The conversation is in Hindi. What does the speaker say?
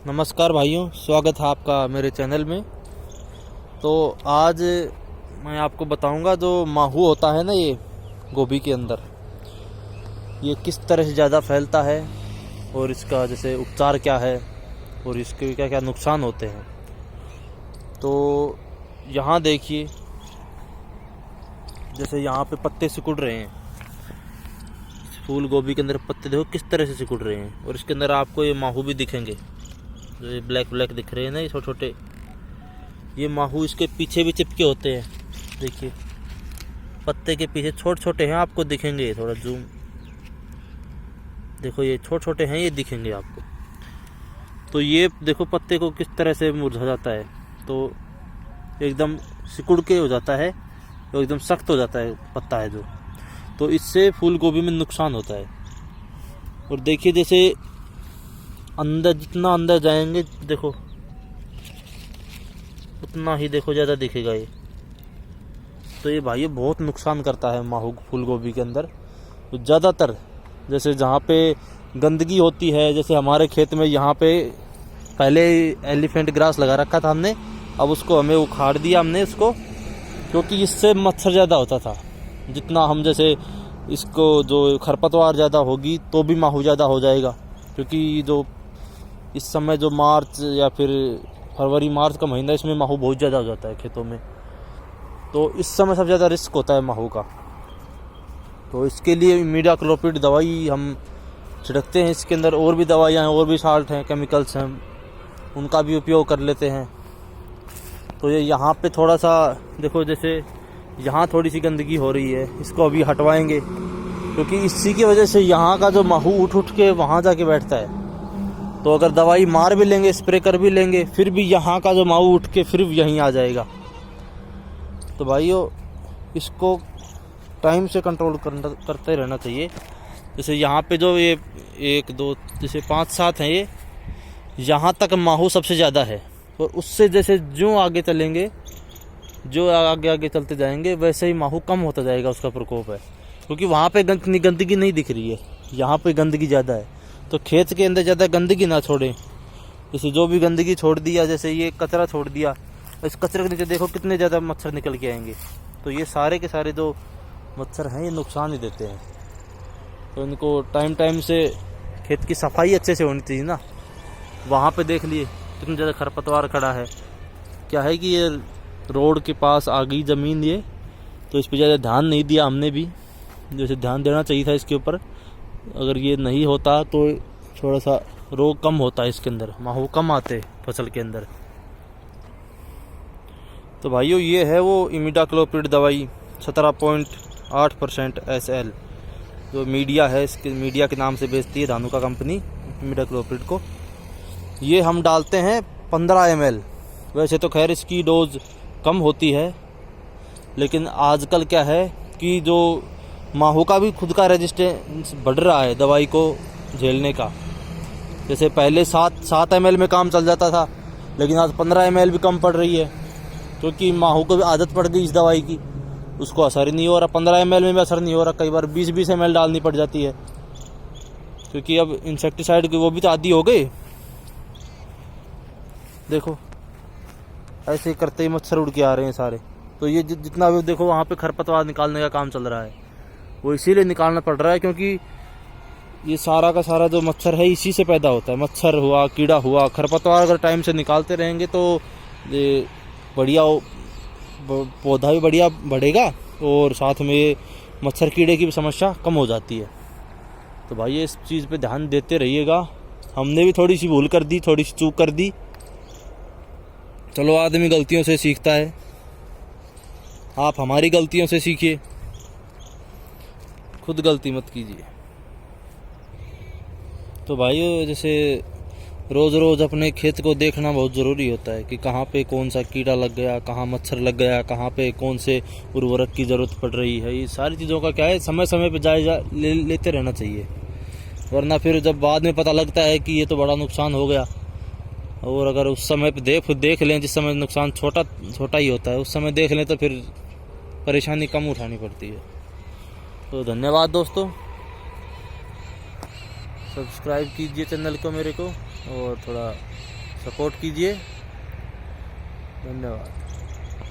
नमस्कार भाइयों, स्वागत है आपका मेरे चैनल में। तो आज मैं आपको बताऊंगा जो माहू होता है ना, ये गोभी के अंदर ये किस तरह से ज़्यादा फैलता है और इसका जैसे उपचार क्या है और इसके क्या क्या नुकसान होते हैं। तो यहाँ देखिए, जैसे यहाँ पे पत्ते सिकुड़ रहे हैं, फूल गोभी के अंदर पत्ते देखो किस तरह से सिकुड़ रहे हैं। और इसके अंदर आपको ये माहू भी दिखेंगे, जो ये ब्लैक ब्लैक दिख रहे हैं ना, ये छोटे छोटे ये माहू इसके पीछे भी चिपके होते हैं। देखिए पत्ते के पीछे छोटे छोटे हैं, आपको दिखेंगे। थोड़ा जूम देखो, ये छोटे छोटे हैं, ये दिखेंगे आपको। तो ये देखो पत्ते को किस तरह से मुरझा जाता है, तो एकदम सिकुड़ के हो जाता है, तो एकदम सख्त हो जाता है पत्ता है जो। तो इससे फूल गोभी में नुकसान होता है। और देखिए जैसे अंदर, जितना अंदर जाएंगे देखो उतना ही देखो ज़्यादा दिखेगा ये। तो ये भाई बहुत नुकसान करता है माहू फूल गोभी के अंदर। तो ज़्यादातर जैसे जहाँ पे गंदगी होती है, जैसे हमारे खेत में यहाँ पे पहले एलिफेंट ग्रास लगा रखा था हमने, अब उसको हमें उखाड़ दिया हमने इसको, क्योंकि इससे मच्छर ज़्यादा होता था। जितना हम जैसे इसको जो खरपतवार ज़्यादा होगी तो भी माहू ज़्यादा हो जाएगा, क्योंकि जो इस समय जो मार्च या फिर फरवरी मार्च का महीना, इसमें माहू बहुत ज़्यादा हो जाता है खेतों में। तो इस समय सबसे ज़्यादा रिस्क होता है माहू का। तो इसके लिए इमिडाक्लोपिड दवाई हम छिड़कते हैं। इसके अंदर और भी दवाइयाँ हैं, और भी साल्ट हैं, केमिकल्स हैं, उनका भी उपयोग कर लेते हैं। तो ये यहाँ पे थोड़ा सा देखो, जैसे यहाँ थोड़ी सी गंदगी हो रही है, इसको अभी हटवाएंगे, क्योंकि इसी की वजह से यहाँ का जो माहू उठ उठ के वहाँ जाके बैठता है। तो अगर दवाई मार भी लेंगे, स्प्रे कर भी लेंगे, फिर भी यहाँ का जो माहू उठ के फिर यहीं आ जाएगा। तो भाइयों इसको टाइम से कंट्रोल करते रहना चाहिए। जैसे यहाँ पे जो ये 1 2 जैसे 5 7 हैं, ये यहाँ तक माहू सबसे ज़्यादा है। और उससे जैसे जो आगे चलेंगे, जो आगे आगे चलते जाएंगे, वैसे ही माहू कम होता जाएगा, उसका प्रकोप है। क्योंकि वहाँ पे गंदगी नहीं दिख रही है, यहाँ पे गंदगी ज़्यादा है। तो खेत के अंदर ज़्यादा गंदगी ना छोड़ें। जैसे जो भी गंदगी छोड़ दिया, जैसे ये कचरा छोड़ दिया, इस कचरे के नीचे देखो कितने ज़्यादा मच्छर निकल के आएंगे। तो ये सारे के सारे जो मच्छर हैं, ये नुकसान ही देते हैं। तो इनको टाइम टाइम से खेत की सफाई अच्छे से होनी चाहिए ना। वहाँ पे देख लिए कितना ज़्यादा खरपतवार खड़ा है। क्या है कि ये रोड के पास आ गई ज़मीन ये, तो इस पर ज़्यादा ध्यान नहीं दिया हमने भी, जैसे ध्यान देना चाहिए था इसके ऊपर। अगर ये नहीं होता तो थोड़ा सा रोग कम होता है, इसके अंदर माहू कम आते फसल के अंदर। तो भाइयों ये है वो इमिडाक्लोपिड दवाई 17.8% SL, जो मीडिया है, इसके मीडिया के नाम से बेचती है धानुका कंपनी इमिडाक्लोपिड को। ये हम डालते हैं 15 ml। वैसे तो खैर इसकी डोज कम होती है, लेकिन आजकल क्या है कि जो माहू का भी खुद का रेजिस्टेंस बढ़ रहा है दवाई को झेलने का। जैसे पहले 7 ml में काम चल जाता था, लेकिन आज 15 ml भी कम पड़ रही है, क्योंकि माहू को भी आदत पड़ गई इस दवाई की, उसको असर ही नहीं हो रहा। 15 ml में भी असर नहीं हो रहा, कई बार 20 ml डालनी पड़ जाती है, क्योंकि अब इंसेक्टिसाइड की वो भी तो आदी हो गए। देखो ऐसे करते ही मच्छर उड़ के आ रहे हैं सारे। तो ये जितना भी देखो वहाँ पे खरपतवार निकालने का काम चल रहा है, वो इसीलिए निकालना पड़ रहा है, क्योंकि ये सारा का सारा जो मच्छर है इसी से पैदा होता है। मच्छर हुआ, कीड़ा हुआ, खरपतवार अगर टाइम से निकालते रहेंगे तो ये बढ़िया पौधा भी बढ़िया बढ़ेगा, और साथ में मच्छर कीड़े की भी समस्या कम हो जाती है। तो भाई इस चीज़ पे ध्यान देते रहिएगा। हमने भी थोड़ी सी भूल कर दी, थोड़ी सी चूक कर दी। चलो आदमी गलतियों से सीखता है, आप हमारी गलतियों से सीखिए, खुद गलती मत कीजिए। तो भाइयों जैसे रोज़ रोज़ अपने खेत को देखना बहुत ज़रूरी होता है कि कहाँ पे कौन सा कीड़ा लग गया, कहाँ मच्छर लग गया, कहाँ पे कौन से उर्वरक की ज़रूरत पड़ रही है। ये सारी चीज़ों का क्या है, समय समय पे जायजा लेते रहना चाहिए, वरना फिर जब बाद में पता लगता है कि ये तो बड़ा नुकसान हो गया, और अगर उस समय पे देख लें, जिस समय नुकसान छोटा ही होता है, उस समय देख लें तो फिर परेशानी कम उठानी पड़ती है। तो धन्यवाद दोस्तों, सब्सक्राइब कीजिए चैनल को मेरे को, और थोड़ा सपोर्ट कीजिए। धन्यवाद।